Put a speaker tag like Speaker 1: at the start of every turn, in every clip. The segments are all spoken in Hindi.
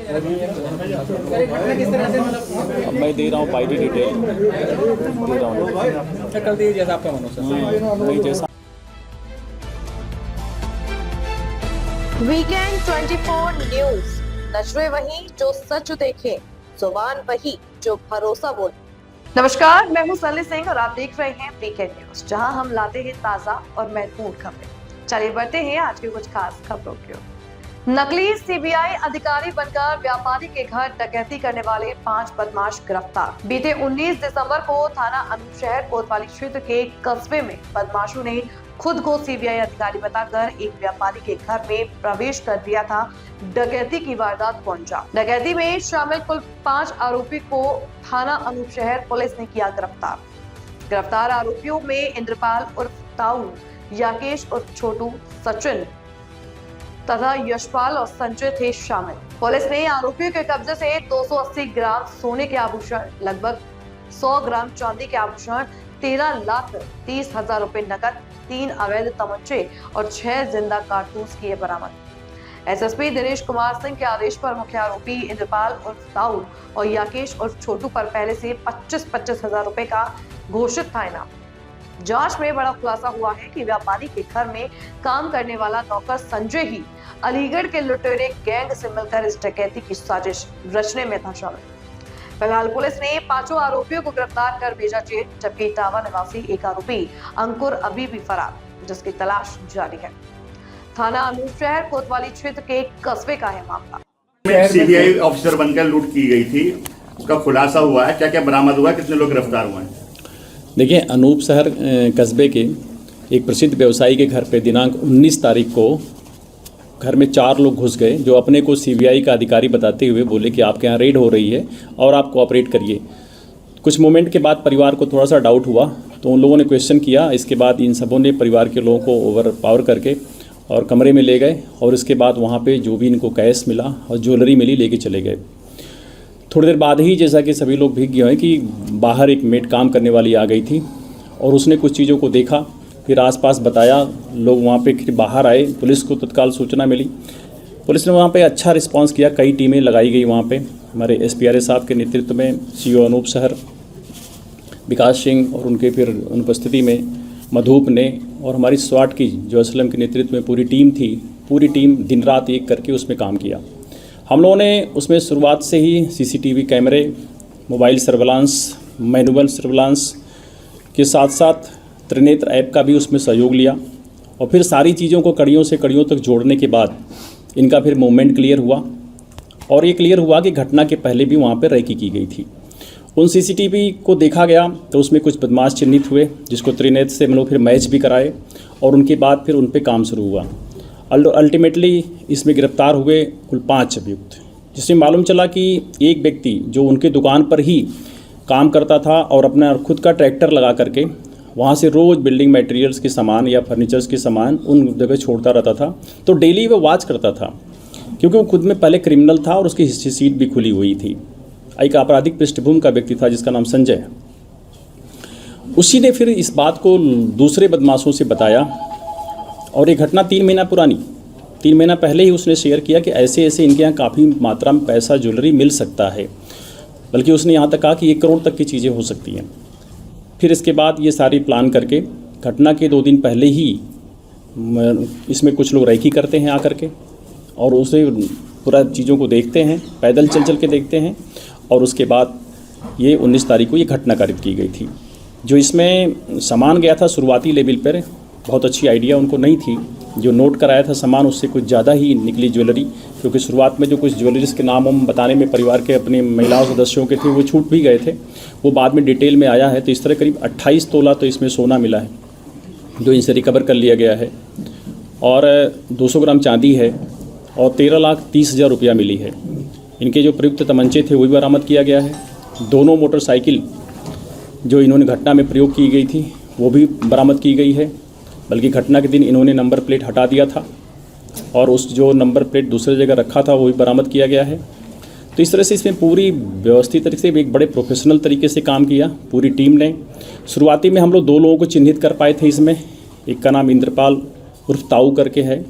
Speaker 1: अब मैं दे रहा हूँ बाई डिटेल दे रहा हूँ।
Speaker 2: कर दीजिए जैसा आपका मन हो सर।
Speaker 1: नहीं जैसा
Speaker 3: वीकेंड 24 न्यूज, नजरें वही जो सच देखे, जुबान वही जो भरोसा बोले। नमस्कार, मैं हूं सली सिंह और आप देख रहे हैं वीकेंड न्यूज, जहां हम लाते हैं ताजा और महत्वपूर्ण खबरें। चलिए बढ़ते हैं आज की कुछ खास खबरों की ओर। नकली सीबीआई अधिकारी बनकर व्यापारी के घर डकैती करने वाले 5 बदमाश गिरफ्तार। बीते 19 दिसंबर को थाना अनूप शहर कोतवाली क्षेत्र के कस्बे में बदमाशों ने खुद को सीबीआई अधिकारी बताकर एक व्यापारी के घर में प्रवेश कर दिया था। डकैती की वारदात को अंजाम। डकैती में शामिल कुल 5 आरोपी को थाना अनूप शहर पुलिस ने किया गिरफ्तार। गिरफ्तार आरोपियों में इंद्रपाल उर्फ ताऊ, याकेश उर्फ छोटू, सचिन तथा यशपाल और संजय थे शामिल। पुलिस ने आरोपियों के कब्जे से 280 ग्राम सोने के आभूषण, लगभग 100 ग्राम चांदी के आभूषण, 13,30,000 रुपए नकद, 3 अवैध तमंचे और 6 जिंदा कारतूस किए बरामद। एसएसपी दिनेश कुमार सिंह के आदेश पर मुख्य आरोपी इंद्रपाल उर्फ ताऊ और याकेश उर्फ छोटू पर पहले से 25-25 हजार रुपए का घोषित था इनाम। जांच में बड़ा खुलासा हुआ है कि व्यापारी के घर में काम करने वाला नौकर संजय ही अलीगढ़ के लुटेरे गैंग से मिलकर इस डकैती की साजिश रचने में था शामिल। फिलहाल पुलिस ने 5 आरोपियों को गिरफ्तार कर भेजा जेल, जबकि इटावा निवासी एक आरोपी अंकुर अभी भी फरार, जिसकी तलाश जारी है। थाना अनूप शहर कोतवाली क्षेत्र के कस्बे का है मामला।
Speaker 4: सीबीआई ऑफिसर बनकर लूट की गई थी, उसका खुलासा हुआ है, क्या क्या बरामद हुआ, कितने लोग गिरफ्तार हुए हैं?
Speaker 1: देखिए, अनूप शहर कस्बे के एक प्रसिद्ध व्यवसायी के घर पे दिनांक 19 तारीख को घर में 4 लोग घुस गए, जो अपने को सीबीआई का अधिकारी बताते हुए बोले कि आपके यहाँ रेड हो रही है और आप कोऑपरेट करिए। कुछ मोमेंट के बाद परिवार को थोड़ा सा डाउट हुआ, तो उन लोगों ने क्वेश्चन किया। इसके बाद इन सबों ने परिवार के लोगों को ओवर पावर करके और कमरे में ले गए, और इसके बाद वहाँ पे जो भी इनको कैश मिला और ज्वेलरी मिली लेके चले गए। थोड़ी देर बाद ही, जैसा कि सभी लोग भीग गए हैं, कि बाहर एक मेड काम करने वाली आ गई थी और उसने कुछ चीज़ों को देखा, फिर आसपास बताया। लोग वहाँ पे फिर बाहर आए, पुलिस को तत्काल सूचना मिली। पुलिस ने वहाँ पे अच्छा रिस्पांस किया, कई टीमें लगाई गई वहाँ पे। हमारे एसपीआरए साहब के नेतृत्व में सीओ अनूप शहर विकास सिंह और उनके फिर अनुपस्थिति में मधुप ने, और हमारी स्वाट की जो असलम के नेतृत्व में पूरी टीम थी, पूरी टीम दिन रात एक करके उसमें काम किया। हम लोगों ने उसमें शुरुआत से ही सीसीटीवी कैमरे, मोबाइल सर्विलांस, मैनुअल सर्विलांस के साथ साथ त्रिनेत्र ऐप का भी उसमें सहयोग लिया, और फिर सारी चीज़ों को कड़ियों से कड़ियों तक जोड़ने के बाद इनका फिर मूवमेंट क्लियर हुआ। और ये क्लियर हुआ कि घटना के पहले भी वहाँ पर रैकी की गई थी। उन सीसीटीवी को देखा गया तो उसमें कुछ बदमाश चिन्हित हुए, जिसको त्रिनेत्र से हम लोग फिर मैच भी कराए, और उनके बाद फिर उन पर काम शुरू हुआ। अल्टीमेटली इसमें गिरफ्तार हुए कुल 5 अभियुक्त, जिसमें मालूम चला कि एक व्यक्ति जो उनके दुकान पर ही काम करता था और अपना खुद का ट्रैक्टर लगा करके वहाँ से रोज़ बिल्डिंग मटेरियल्स के सामान या फर्नीचर्स के सामान उन जगह छोड़ता रहता था। तो डेली वो वॉच करता था, क्योंकि वो खुद में पहले क्रिमिनल था और उसकी हिस्ट्री सीट भी खुली हुई थी। एक आपराधिक पृष्ठभूमि का व्यक्ति था जिसका नाम संजय है। उसी ने फिर इस बात को दूसरे बदमाशों से बताया, और ये घटना 3 महीना पुरानी, 3 महीना पहले ही उसने शेयर किया कि ऐसे ऐसे इनके यहाँ काफ़ी मात्रा में पैसा ज्वेलरी मिल सकता है, बल्कि उसने यहाँ तक कहा कि 1 करोड़ तक की चीज़ें हो सकती हैं। फिर इसके बाद ये सारी प्लान करके घटना के 2 दिन पहले ही इसमें कुछ लोग रैकी करते हैं आकर के, और उसे पूरा चीज़ों को देखते हैं, पैदल चल के देखते हैं, और उसके बाद ये 19 तारीख को ये घटना कारित की गई थी। जो इसमें सामान गया था शुरुआती लेवल पर, बहुत अच्छी आइडिया उनको नहीं थी। जो नोट कराया था सामान, उससे कुछ ज़्यादा ही निकली ज्वेलरी, क्योंकि शुरुआत में जो कुछ ज्वेलरीज के नाम हम बताने में परिवार के अपने महिलाओं सदस्यों के थे वो छूट भी गए थे, वो बाद में डिटेल में आया है। तो इस तरह करीब 28 तोला तो इसमें सोना मिला है, जो इनसे रिकवर कर लिया गया है, और 200 ग्राम चांदी है, और 13,30,000 रुपया मिली है। इनके जो प्रयुक्त तमंचे थे वो भी बरामद किया गया है। दोनों मोटरसाइकिल जो इन्होंने घटना में प्रयोग की गई थी वो भी बरामद की गई है, बल्कि घटना के दिन इन्होंने नंबर प्लेट हटा दिया था, और उस जो नंबर प्लेट दूसरे जगह रखा था वो भी बरामद किया गया है। तो इस तरह से इसमें पूरी व्यवस्थित तरीके से एक बड़े प्रोफेशनल तरीके से काम किया पूरी टीम ने। शुरुआती में हम लोग 2 लोगों को चिन्हित कर पाए थे इसमें। एक का नाम इंद्रपाल उर्फ ताऊ करके है,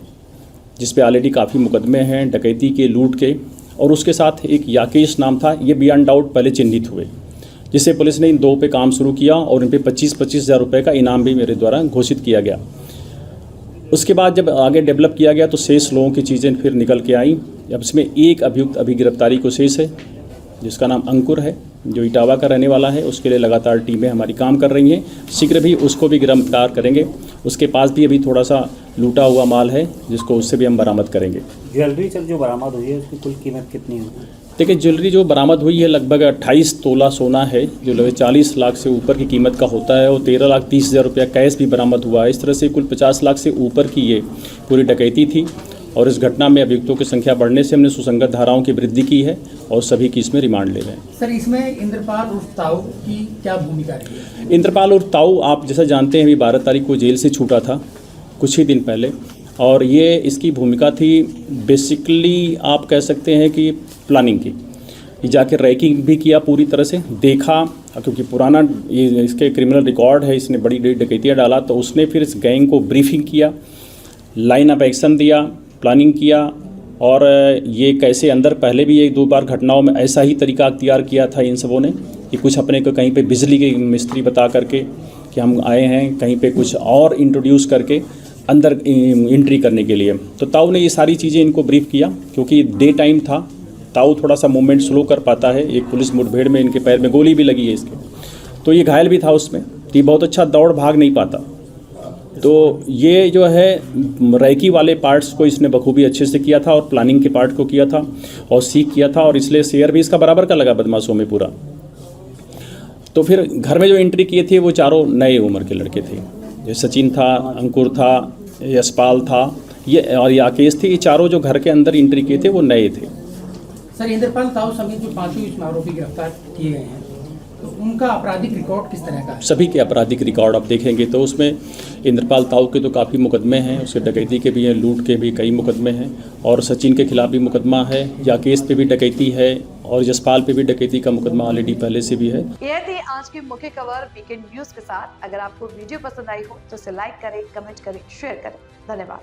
Speaker 1: जिस पे ऑलरेडी काफ़ी मुकदमे हैं डकैती के, लूट के, और उसके साथ एक याकेश नाम था, ये बियॉन्ड डाउट पहले चिन्हित हुए, जिससे पुलिस ने इन 2 पे काम शुरू किया और इन पे 25-25 हज़ार रुपये का इनाम भी मेरे द्वारा घोषित किया गया। उसके बाद जब आगे डेवलप किया गया तो शेष लोगों की चीज़ें फिर निकल के आई। अब इसमें एक अभियुक्त अभी गिरफ्तारी को शेष है, जिसका नाम अंकुर है, जो इटावा का रहने वाला है। उसके लिए लगातार टीमें हमारी काम कर रही हैं, शीघ्र भी उसको भी गिरफ्तार करेंगे। उसके पास भी अभी थोड़ा सा लूटा हुआ माल है, जिसको उससे भी हम बरामद करेंगे।
Speaker 5: ज्वेलरी सर जो बरामद हुई है उसकी कुल कीमत कितनी होगी?
Speaker 1: देखिए, ज्वेलरी जो बरामद हुई है लगभग 28 तोला सोना है, जो लगभग 40 लाख से ऊपर की कीमत का होता है, और 13,30,000 रुपया कैश भी बरामद हुआ है। इस तरह से कुल 50 लाख से ऊपर की ये पूरी डकैती थी। और इस घटना में अभियुक्तों की संख्या बढ़ने से हमने सुसंगत धाराओं की वृद्धि की है और सभी की इसमें रिमांड ले रहे हैं।
Speaker 2: सर, इसमें इंद्रपाल उर्फ ताऊ की क्या भूमिका रही है?
Speaker 1: इंद्रपाल और ताऊ आप जैसा जानते हैं अभी 12 तारीख को जेल से छूटा था कुछ ही दिन पहले, और ये इसकी भूमिका थी बेसिकली आप कह सकते हैं कि प्लानिंग की। ये जाके रैकिंग भी किया, पूरी तरह से देखा, क्योंकि पुराना ये इसके क्रिमिनल रिकॉर्ड है, इसने बड़ी बड़ी डकैतियाँ डाला, तो उसने फिर इस गैंग को ब्रीफिंग किया, लाइन ऑफ एक्शन दिया, प्लानिंग किया, और ये कैसे अंदर पहले भी 1-2 बार घटनाओं में ऐसा ही तरीका अख्तियार किया था इन सबों ने कि कुछ अपने को कहीं पे बिजली के मिस्त्री बता करके कि हम आए हैं, कहीं पे कुछ और इंट्रोड्यूस करके अंदर एंट्री करने के लिए। तो ताऊ ने ये सारी चीज़ें इनको ब्रीफ किया, क्योंकि डे टाइम था, ताऊ थोड़ा सा मूवमेंट स्लो कर पाता है। एक पुलिस मुठभेड़ में इनके पैर में गोली भी लगी है इसके, तो ये घायल भी था उसमें, तो ये बहुत अच्छा दौड़ भाग नहीं पाता। तो ये जो है रैकी वाले पार्ट्स को इसने बखूबी अच्छे से किया था, और प्लानिंग के पार्ट को किया था और सीख किया था, और इसलिए शेयर भी इसका बराबर का लगा बदमाशों में पूरा। तो फिर घर में जो एंट्री किए थे वो चारों नए उम्र के लड़के थे, ये सचिन था, अंकुर था, यशपाल था, ये और याकेश थे। ये चारों जो घर के अंदर एंट्री किए थे वो नए थे।
Speaker 2: सर, इंद्रपाल ताऊ समेत जो 5 इसमें आरोपी गिरफ्तार किए गए हैं, तो उनका आपराधिक रिकॉर्ड किस तरह का है?
Speaker 1: सभी के आपराधिक रिकॉर्ड आप देखेंगे तो उसमें इंद्रपाल ताऊ के तो काफ़ी मुकदमे हैं, उसके डकैती के भी हैं, लूट के भी कई मुकदमे हैं, और सचिन के खिलाफ भी मुकदमा है, याकेश पे भी डकैती है, और यशपाल पे भी डकैती का मुकदमा ऑलरेडी पहले से भी है।
Speaker 3: यह थी आज की मुख्य खबर वीकेंड न्यूज के साथ। अगर आपको वीडियो पसंद आई हो तो इसे लाइक करें, कमेंट करें, शेयर करें। धन्यवाद।